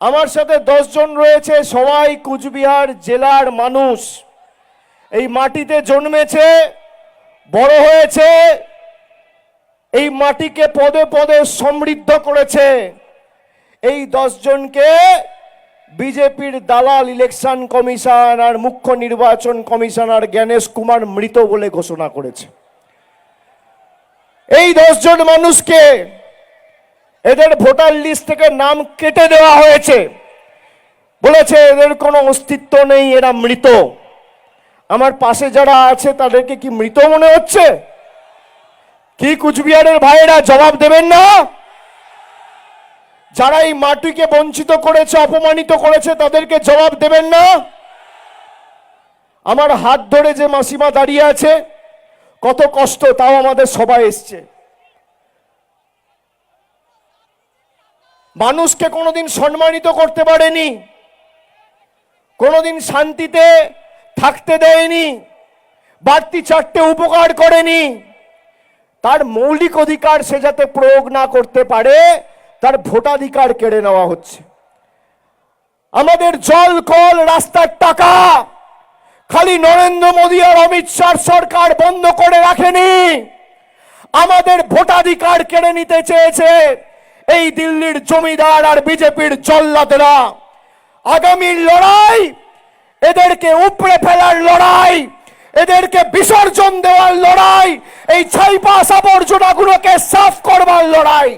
আমার সাথে 10 জন রয়েছে, সবাই কুচবিহার জেলার মানুষ। এই মাটিতে জন্মেছে, বড় হয়েছে, এই মাটিকে পদে পদে সমৃদ্ধ করেছে। এই 10 জনকে বিজেপির দালাল ইলেকশন কমিশন আর মুখ্য নির্বাচন কমিশনার জ্ঞানেশ কুমার মৃত বলে ঘোষণা করেছে। এই 10 জন মানুষকে এদের ভোটার লিস্ট থেকে নাম কেটে দেওয়া হয়েছে, বলেছে এদের কোনো অস্তিত্ব নেই, এরা মৃত। আমার পাশে যারা আছে তাদেরকে কি মৃত মনে হচ্ছে? কি কুচবিহারের ভাইয়েরা জবাব দেবেন না? যারা এই মাটিকে বঞ্চিত করেছে, অপমানিত করেছে, তাদেরকে জবাব দেবেন না? আমার হাত ধরে যে মাসিমা দাঁড়িয়ে আছে, কত কষ্ট, তাও আমাদের সবাই এসছে। মানুষকে কোনোদিন সম্মানিত করতে পারেনি, কোনোদিন শান্তিতে থাকতে দেয়নি, বাড়তি 4টে উপকার করেনি। তার মৌলিক অধিকার সে যাতে প্রয়োগ না করতে পারে, তার ভোটাধিকার কেড়ে নেওয়া হচ্ছে। আমাদের জল, কল, রাস্তার টাকা খালি নরেন্দ্র মোদী আর অমিত শাহ সরকার বন্ধ করে রাখেনি, আমাদের ভোটাধিকার কেড়ে নিতে চেয়েছে এই দিল্লির জমিদার আর বিজেপির জল্লাদেরা। আগামীর লড়াই এদেরকে উপড়ে ফেলার লড়াই, এদেরকে বিসর্জন দেওয়ার লড়াই, এই ছাইপাস আবর্জনাগুলোকে সাফ করবার লড়াই।